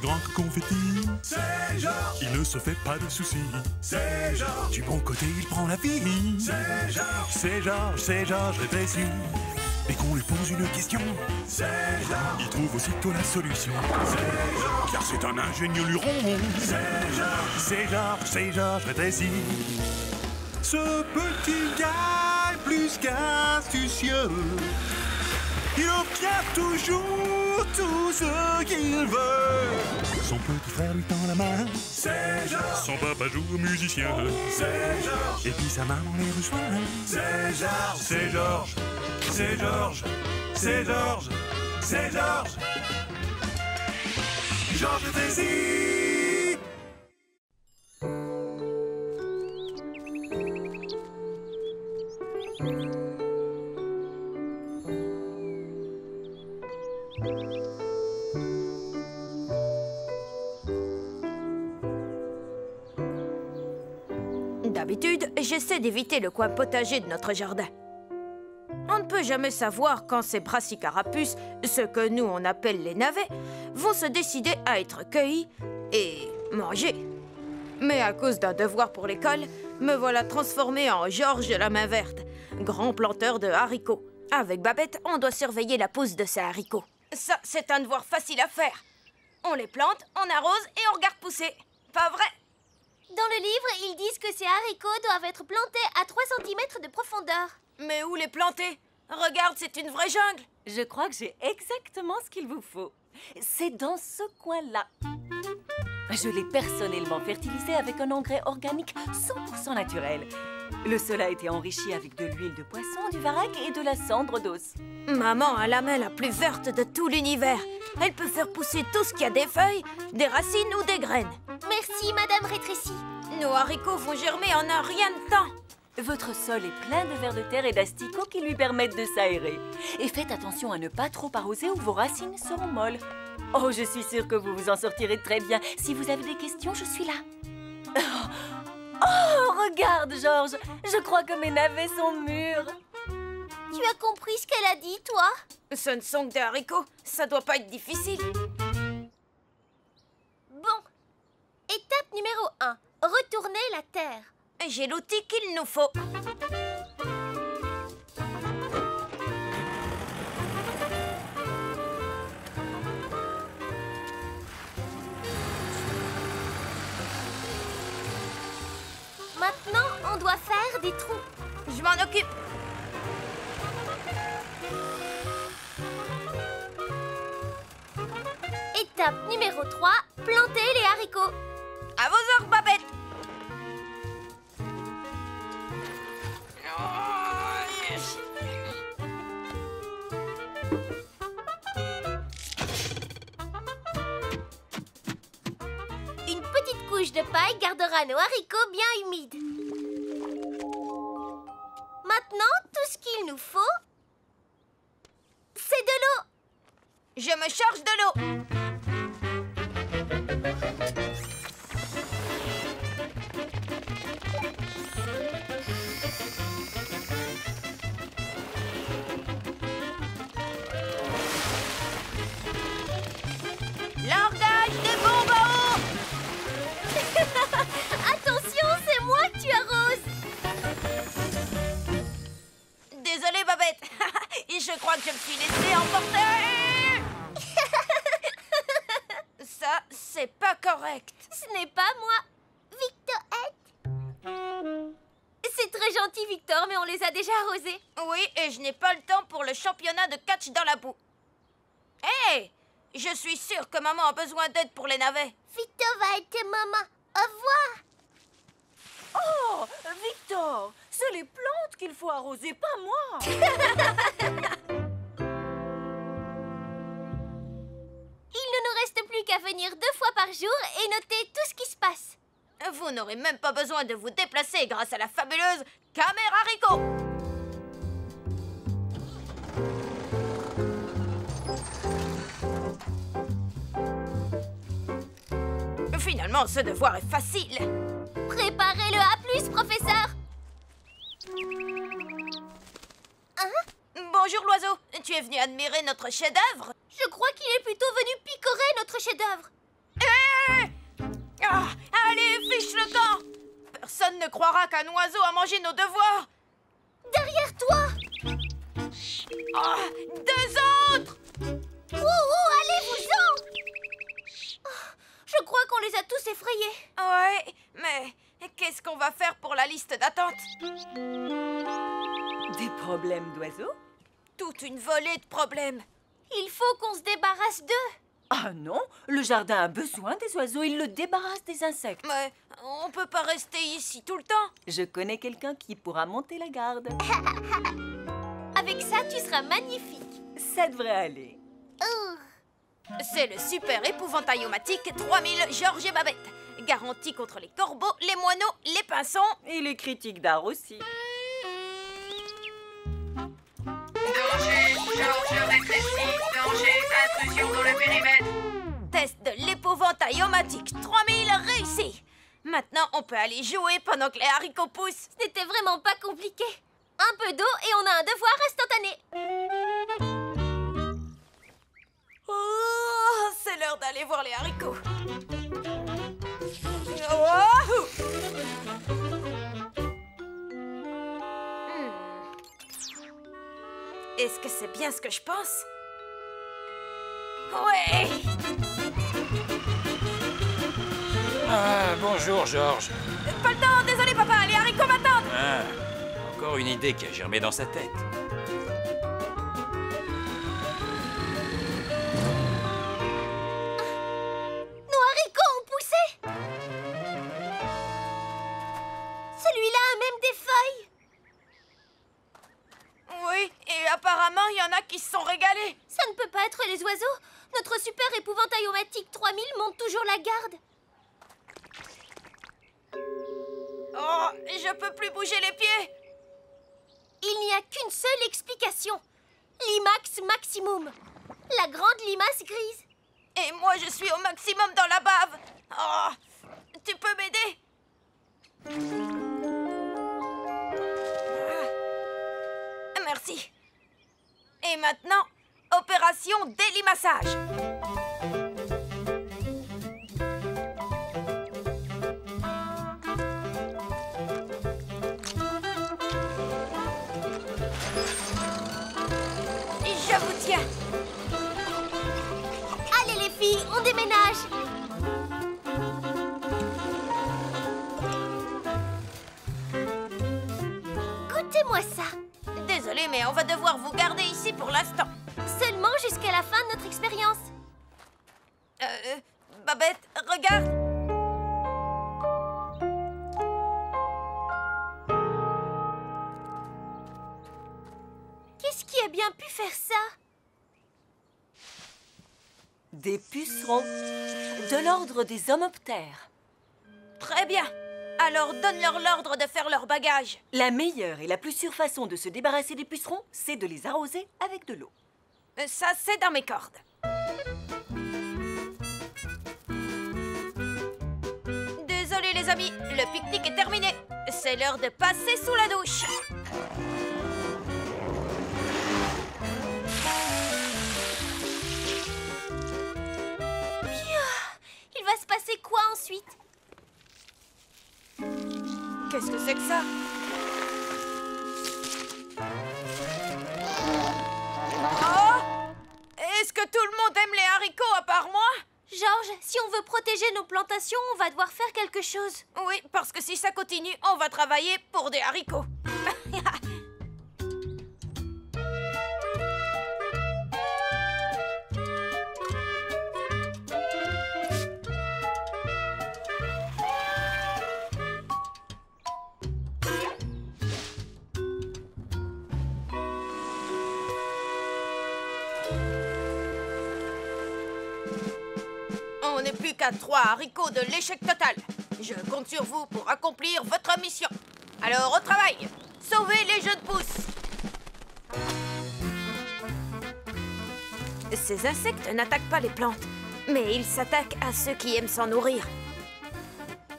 grand que confetti. C'est Georges. Il ne se fait pas de soucis. C'est Georges. Du bon côté, il prend la vie. C'est Georges. C'est Georges rétréci. Dès qu'on lui pose une question, C'est Georges. il trouve aussitôt la solution. C'est Georges. Car c'est un ingénieux luron. C'est Georges rétréci. Ce petit gars est plus qu'astucieux. Il obtient toujours tout ce qu'il veut. Son petit frère lui tend la main. C'est Georges. Son papa joue au musicien. C'est Georges. Et puis sa maman les rejoint. C'est Georges. C'est Georges. C'est Georges. C'est Georges. C'est Georges. Georges Désir. D'habitude, j'essaie d'éviter le coin potager de notre jardin. On ne peut jamais savoir quand ces brassicarapuces, ce que nous on appelle les navets, vont se décider à être cueillis et mangés. Mais à cause d'un devoir pour l'école, me voilà transformée en Georges la main verte, grand planteur de haricots. Avec Babette, on doit surveiller la pousse de ces haricots. Ça, c'est un devoir facile à faire. On les plante, on arrose et on regarde pousser. Pas vrai? Dans le livre, ils disent que ces haricots doivent être plantés à 3 cm de profondeur. Mais où les planter? Regarde, c'est une vraie jungle. Je crois que j'ai exactement ce qu'il vous faut. C'est dans ce coin-là. Je l'ai personnellement fertilisé avec un engrais organique 100% naturel. Le sol a été enrichi avec de l'huile de poisson, du varech et de la cendre d'os. Maman a la main la plus verte de tout l'univers. Elle peut faire pousser tout ce qui a des feuilles, des racines ou des graines. Merci, Madame Rétrécie. Nos haricots vont germer en un rien de temps. Votre sol est plein de vers de terre et d'asticots qui lui permettent de s'aérer. Et faites attention à ne pas trop arroser ou vos racines seront molles. Oh, je suis sûre que vous vous en sortirez très bien. Si vous avez des questions, je suis là. Oh, regarde, Georges. Je crois que mes navets sont mûrs. Tu as compris ce qu'elle a dit, toi? Ce ne sont que des haricots. Ça doit pas être difficile. Bon. Étape numéro 1. Retourner la terre. J'ai l'outil qu'il nous faut. Maintenant, on doit faire des trous. Je m'en occupe. Étape numéro 3. Planter les haricots. À vos ordres, Babette. Une petite couche de paille gardera nos haricots bien humides. Maintenant, tout ce qu'il nous faut, c'est de l'eau. Je me charge de l'eau. Largage des bombes à eau. Attention, c'est moi que tu arroses. Désolée, Babette. Je crois que je me suis laissée emporter. Ça, c'est pas correct. Ce n'est pas moi, Victorette. C'est très gentil, Victor, mais on les a déjà arrosés. Oui, et je n'ai pas le temps pour le championnat de catch dans la boue. Hé! Je suis sûre que maman a besoin d'aide pour les navets. Victor va être maman. Au revoir. Oh, Victor, c'est les plantes qu'il faut arroser, pas moi. Il ne nous reste plus qu'à venir 2 fois par jour et noter tout ce qui se passe. Vous n'aurez même pas besoin de vous déplacer grâce à la fabuleuse caméra Rico. Finalement, ce devoir est facile. Préparez-le à plus, professeur. Bonjour, l'oiseau. Tu es venu admirer notre chef-d'œuvre? Je crois qu'il est plutôt venu picorer notre chef-d'œuvre. Ah, allez, fiche le camp! Personne ne croira qu'un oiseau a mangé nos devoirs! Derrière toi! Ah, deux autres! Allez-vous-en! Je crois qu'on les a tous effrayés. Ouais, mais qu'est-ce qu'on va faire pour la liste d'attente? Des problèmes d'oiseaux? Toute une volée de problèmes. Il faut qu'on se débarrasse d'eux. Ah non, le jardin a besoin des oiseaux, il le débarrasse des insectes. Mais on peut pas rester ici tout le temps. Je connais quelqu'un qui pourra monter la garde. Avec ça, tu seras magnifique. Ça devrait aller. C'est le super épouvantail-o-matique 3000 Georges et Babette. Garantie contre les corbeaux, les moineaux, les pinsons. Et les critiques d'art aussi. Danger, Georges rétréci, danger, intrusion dans le périmètre. Test de l'épouvantail-o-matique 3000 réussi. Maintenant, on peut aller jouer pendant que les haricots poussent. C'était vraiment pas compliqué. Un peu d'eau et on a un devoir instantané. Oh, c'est l'heure d'aller voir les haricots. Wouhou! Est-ce que c'est bien ce que je pense? Ouais! Ah, bonjour, Georges. Pas le temps, désolé papa, les haricots m'attendent! Ah, encore une idée qui a germé dans sa tête. Nos haricots ont poussé. Celui-là a même des feuilles. Oui, et apparemment, il y en a qui se sont régalés. Ça ne peut pas être les oiseaux. Notre super épouvantail-o-matique 3000 monte toujours la garde. Oh, je peux plus bouger les pieds. Il n'y a qu'une seule explication. Limax maximum. La grande limace grise. Et moi, je suis au maximum dans la bave. Oh, tu peux m'aider? Merci. Et maintenant, opération délimaçage. Je vous tiens. Allez les filles, on déménage. Goûtez-moi ça. Désolée, mais on va devoir vous garder ici pour l'instant. Seulement jusqu'à la fin de notre expérience. Babette, regarde. Qu'est-ce qui a bien pu faire ça? Des pucerons de l'ordre des homoptères. Très bien. Alors donne-leur l'ordre de faire leur bagage. La meilleure et la plus sûre façon de se débarrasser des pucerons, c'est de les arroser avec de l'eau. Ça, c'est dans mes cordes. Désolé les amis, le pique-nique est terminé. C'est l'heure de passer sous la douche. Il va se passer quoi ensuite? Qu'est-ce que c'est que ça? Oh! Est-ce que tout le monde aime les haricots à part moi? Georges, si on veut protéger nos plantations, on va devoir faire quelque chose. Oui, parce que si ça continue, on va travailler pour des haricots. On n'est plus qu'à 3 haricots de l'échec total. Je compte sur vous pour accomplir votre mission. Alors, au travail. Sauvez les jeux de pouces. Ces insectes n'attaquent pas les plantes, mais ils s'attaquent à ceux qui aiment s'en nourrir.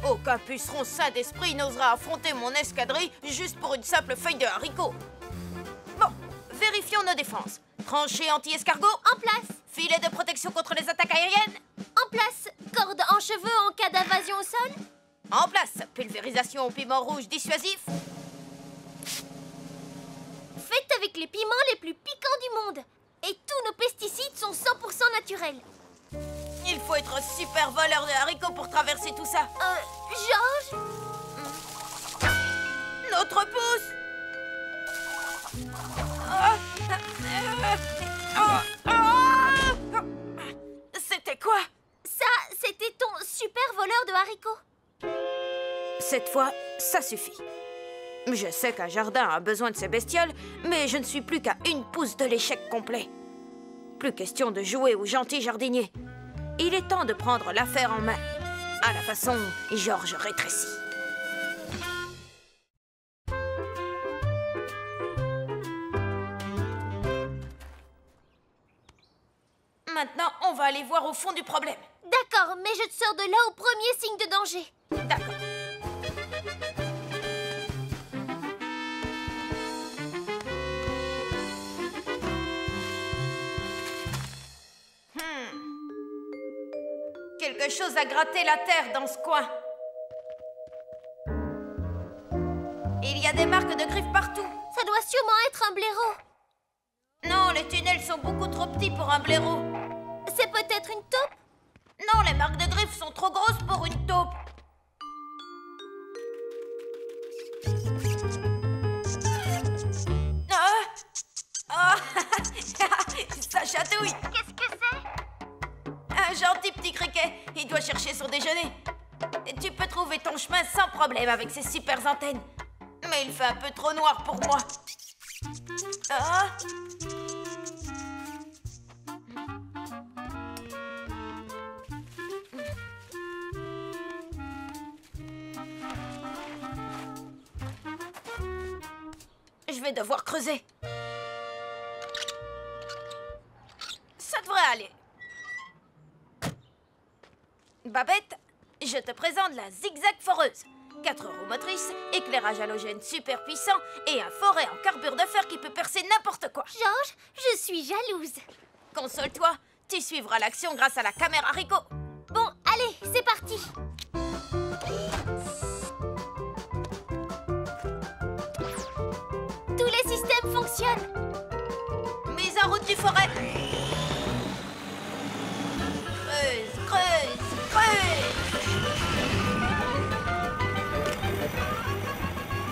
Aucun puceron sain d'esprit n'osera affronter mon escadrille juste pour une simple feuille de haricot. Bon, vérifions nos défenses. Tranchée anti-escargot En place. Filet de protection contre les attaques aériennes. En place. Corde en cheveux en cas d'invasion au sol. En place. Pulvérisation au piment rouge dissuasif. Faites avec les piments les plus piquants du monde. Et tous nos pesticides sont 100% naturels. Il faut être super voleur de haricots pour traverser tout ça. Georges? Notre pouce. C'était quoi? Ça, c'était ton super voleur de haricots. Cette fois, ça suffit. Je sais qu'un jardin a besoin de ses bestioles, mais je ne suis plus qu'à une pouce de l'échec complet. Plus question de jouer au gentil jardinier. Il est temps de prendre l'affaire en main. À la façon Georges rétréci. Maintenant, on va aller voir au fond du problème. D'accord, mais je te sors de là au premier signe de danger. D'accord. Quelque chose a gratté la terre dans ce coin. Il y a des marques de griffes partout. Ça doit sûrement être un blaireau. Non, les tunnels sont beaucoup trop petits pour un blaireau. C'est peut-être une taupe? Non, les marques de griffes sont trop grosses pour une taupe. Ça chatouille. Qu'est-ce que c'est? Un gentil petit criquet. Il doit chercher son déjeuner. Tu peux trouver ton chemin sans problème avec ces super antennes. Mais il fait un peu trop noir pour moi. Je vais devoir creuser. Ça devrait aller. Babette, je te présente la zigzag foreuse. 4 roues motrices, éclairage halogène super puissant et un forêt en carbure de fer qui peut percer n'importe quoi. Georges, je suis jalouse. Console-toi, tu suivras l'action grâce à la caméra haricot. Bon, allez, c'est parti. Tous les systèmes fonctionnent. Mise en route du forêt. Creuse, creuse, creuse.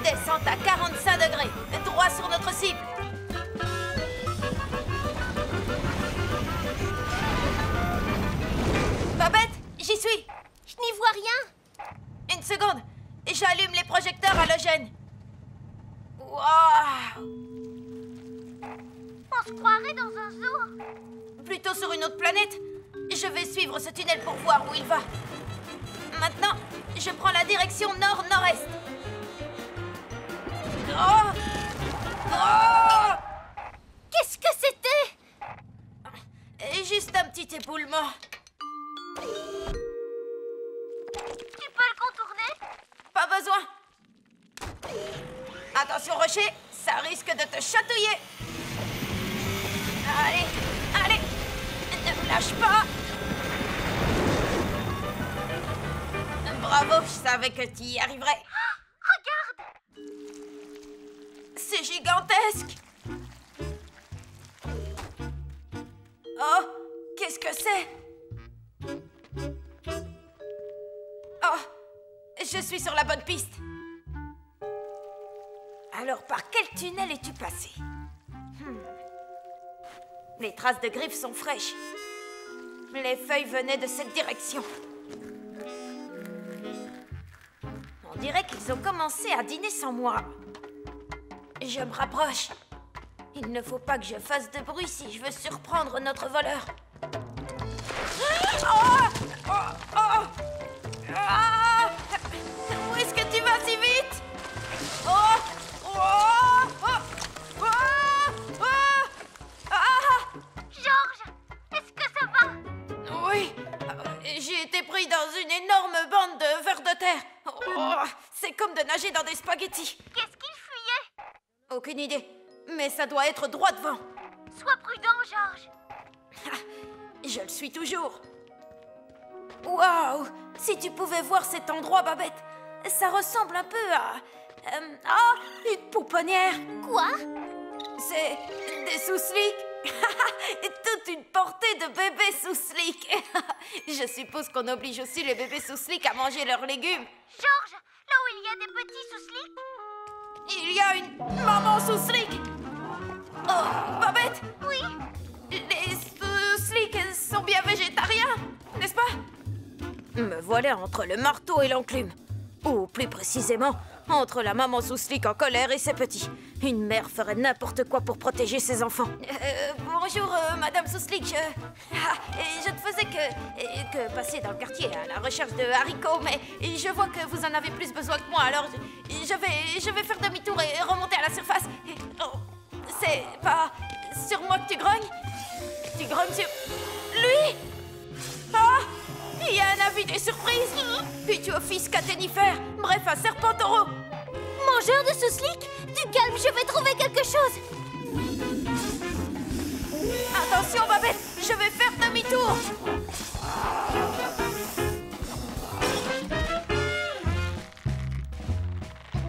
Descente à 45 degrés, droit sur notre cible. Babette, j'y suis. Je n'y vois rien. Une seconde, j'allume les projecteurs halogènes. Waouh! On se croirait dans un zoo. Plutôt sur une autre planète. Je vais suivre ce tunnel pour voir où il va. Maintenant, je prends la direction nord-nord-est. Oh! Oh! Qu'est-ce que c'était? Juste un petit éboulement. Tu peux le contourner? Pas besoin. Attention, rocher, ça risque de te chatouiller. Allez, allez, ne me lâche pas. Bravo, je savais que tu y arriverais. Regarde! C'est gigantesque. Oh, qu'est-ce que c'est? Oh, je suis sur la bonne piste. Alors, par quel tunnel es-tu passé? Les traces de griffes sont fraîches. Les feuilles venaient de cette direction. On dirait qu'ils ont commencé à dîner sans moi. Je me rapproche. Il ne faut pas que je fasse de bruit si je veux surprendre notre voleur. Oh! Oh! Oh! Ah! Où est-ce que tu vas si vite? Oh! Oh! Oh! Oh! Oh! Ah! Georges, est-ce que ça va? Oui, j'ai été pris dans une énorme bande de vers de terre. Oh, c'est comme de nager dans des spaghettis. Qu'est-ce qu'il fuyait? Aucune idée, mais ça doit être droit devant. Sois prudent, Georges. Je le suis toujours. Waouh! Si tu pouvais voir cet endroit, Babette, ça ressemble un peu à... une pouponnière. Quoi? C'est des sous-slicks. Toute une portée de bébés sous-slicks. Je suppose qu'on oblige aussi les bébés sous-slicks à manger leurs légumes. Georges, là où il y a des petits sous-slicks? Il y a une maman sous-slick. Oh, Babette! Oui. Les sous-slicks sont bien végétariens, n'est-ce pas? Me voilà entre le marteau et l'enclume. Ou plus précisément, entre la maman sous-slick en colère et ses petits. Une mère ferait n'importe quoi pour protéger ses enfants. Bonjour, Madame Sous-slick. Je ne faisais que passer dans le quartier à la recherche de haricots, mais je vois que vous en avez plus besoin que moi, alors je vais faire demi-tour et remonter à la surface. Oh, c'est pas sur moi que tu grognes? Tu grognes sur lui? Ah! Il y a un avis des surprises. Puis tu offisques à Ténifère. Bref, un serpent taureau. Mangeur de sous-slicks? Du calme, je vais trouver quelque chose. Attention, Babette, je vais faire demi-tour.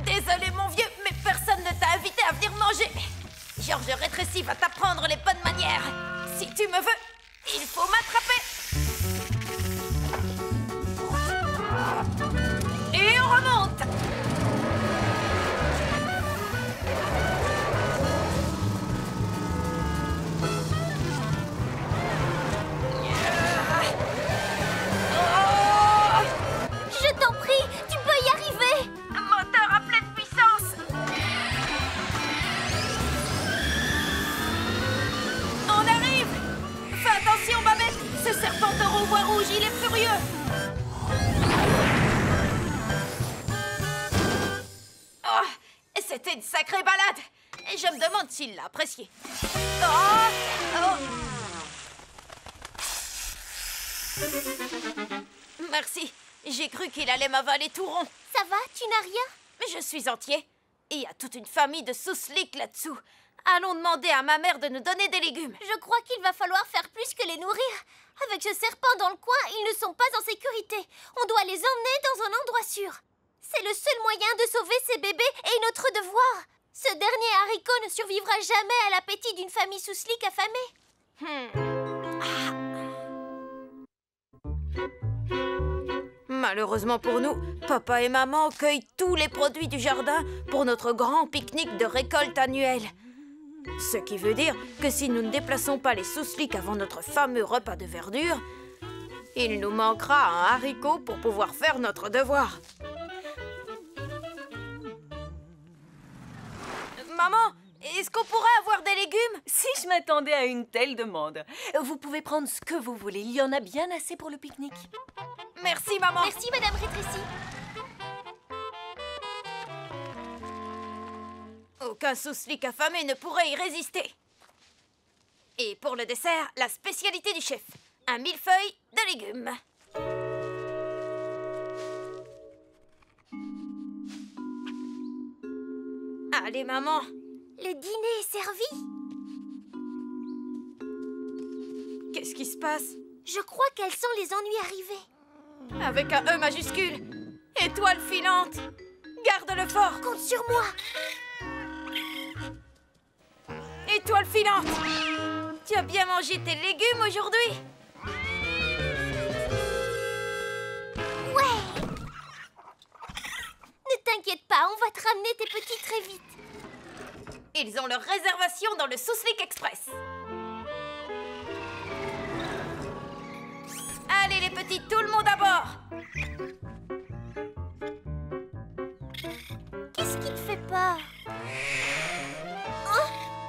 Désolé, mon vieux, mais personne ne t'a invité à venir manger. Georges Rétréci va t'apprendre les bonnes manières. Si tu me veux, il faut m'attraper. Et on remonte. Je t'en prie, tu peux y arriver. Moteur à pleine puissance. On arrive. Fais attention, Babette. Ce serpent taureau bois rouge, il est furieux. Oh, c'était une sacrée balade. Et je me demande s'il l'a apprécié. Merci. J'ai cru qu'il allait m'avaler tout rond. Ça va, tu n'as rien? Mais je suis entier. Et il y a toute une famille de sous-slicks là-dessous. Allons demander à ma mère de nous donner des légumes. Je crois qu'il va falloir faire plus que les nourrir. Avec ce serpent dans le coin, ils ne sont pas en sécurité. On doit les emmener dans un endroit sûr. C'est le seul moyen de sauver ces bébés et notre devoir. Ce dernier haricot ne survivra jamais à l'appétit d'une famille sous-slick affamée. Malheureusement pour nous, papa et maman cueillent tous les produits du jardin pour notre grand pique-nique de récolte annuelle. Ce qui veut dire que si nous ne déplaçons pas les sous-slicks avant notre fameux repas de verdure, il nous manquera un haricot pour pouvoir faire notre devoir. Maman, est-ce qu'on pourrait avoir des légumes? Si je m'attendais à une telle demande. Vous pouvez prendre ce que vous voulez. Il y en a bien assez pour le pique-nique. Merci, maman. Merci, Madame Rétréci. Aucun sous-slick affamé ne pourrait y résister. Et pour le dessert, la spécialité du chef. Un millefeuille de légumes. Allez, maman. Le dîner est servi? Qu'est-ce qui se passe? Je crois qu'elles sont les ennuis arrivés. Avec un E majuscule. Étoile filante. Garde-le fort. Compte sur moi. Étoile filante. Tu as bien mangé tes légumes aujourd'hui? Ouais. Ne t'inquiète pas, on va te ramener tes petits très vite. Ils ont leur réservation dans le Sous-Slick Express. Allez les petits, tout le monde à bord. Qu'est-ce qui te fait peur?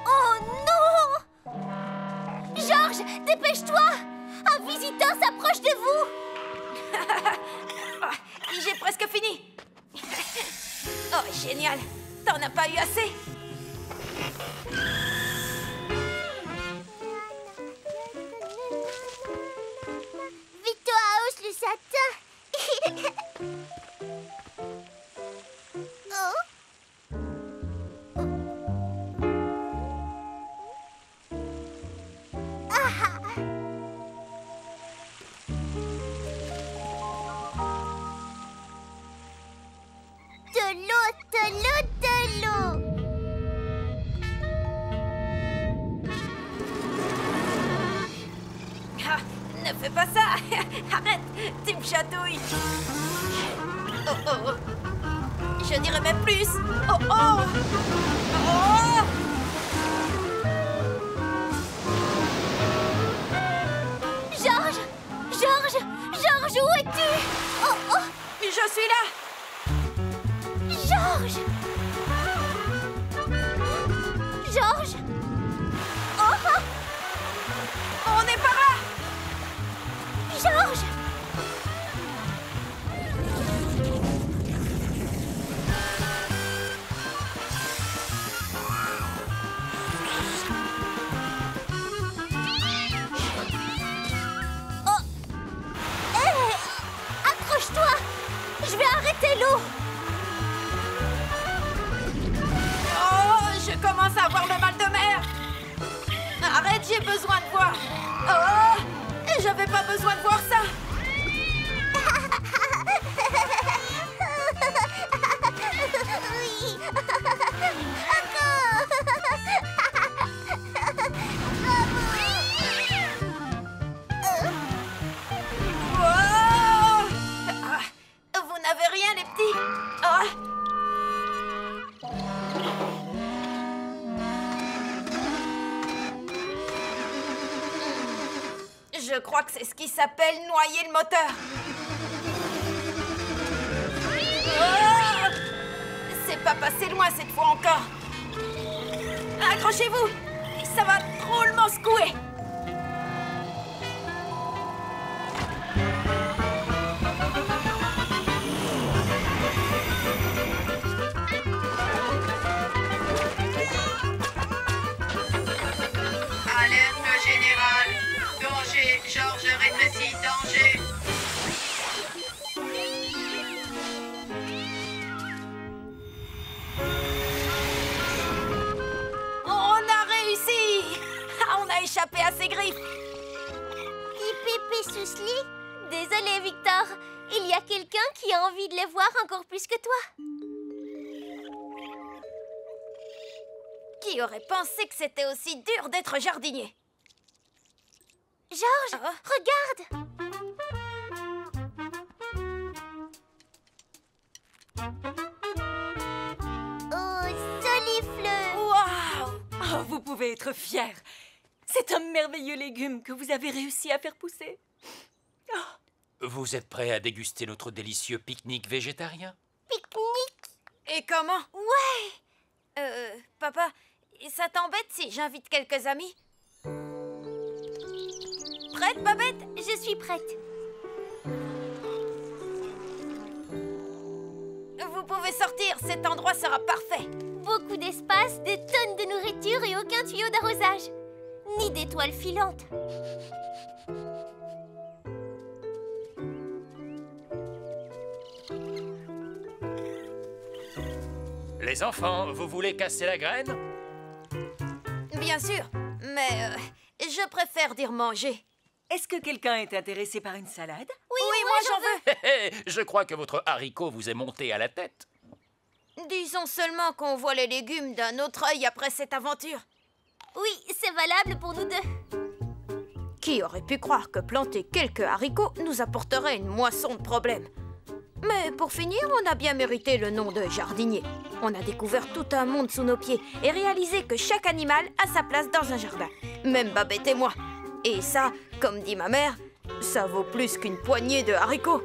Oh non! Georges, dépêche-toi! Un visiteur s'approche de vous! J'ai presque fini. Oh, génial. T'en as pas eu assez? Vite-toi à hausse le satin! Oh. Ah. fais pas ça. Arrête, tu me chatouilles. Oh, oh, oh. Je dirais même plus. Oh, oh. Oh. Georges! Georges! Georges, où es-tu? Oh, oh! Je suis là. Georges! Georges! Oh, oh! On est par là. Georges! Oh! Hé! Accroche-toi! Je vais arrêter l'eau! Oh, je commence à avoir le mal de mer. Arrête, j'ai besoin de voir. Oh, j'avais pas besoin de voir ça. Oui! Encore! Oh. Ah, vous n'avez rien, les petits. Ah. Je crois que c'est ce qui s'appelle noyer le moteur. Oh. C'est pas passé loin cette fois encore. Accrochez-vous, ça va drôlement secouer. Alerte générale. Danger, Georges rétréci, danger. On a réussi. On a échappé à ses griffes. Pipi Sousli? Désolé, Victor. Il y a quelqu'un qui a envie de les voir encore plus que toi. Qui aurait pensé que c'était aussi dur d'être jardinier? Georges, Ah. regarde! Oh, solifleux! Waouh! Oh, vous pouvez être fiers. C'est un merveilleux légume que vous avez réussi à faire pousser. Vous êtes prêt à déguster notre délicieux pique-nique végétarien? Pique-nique! Et comment? Ouais! Papa, ça t'embête si j'invite quelques amis? Prête, Babette? Je suis prête. Vous pouvez sortir, cet endroit sera parfait. Beaucoup d'espace, des tonnes de nourriture et aucun tuyau d'arrosage. Ni d'étoiles filantes. Les enfants, vous voulez casser la graine? Bien sûr, mais je préfère dire manger. Est-ce que quelqu'un est intéressé par une salade? Oui, moi j'en veux. Hé, hé, je crois que votre haricot vous est monté à la tête. Disons seulement qu'on voit les légumes d'un autre œil après cette aventure. Oui, c'est valable pour nous deux. Qui aurait pu croire que planter quelques haricots nous apporterait une moisson de problèmes? Mais pour finir, on a bien mérité le nom de jardinier. On a découvert tout un monde sous nos pieds et réalisé que chaque animal a sa place dans un jardin. Même Babette et moi. Et ça, comme dit ma mère, ça vaut plus qu'une poignée de haricots.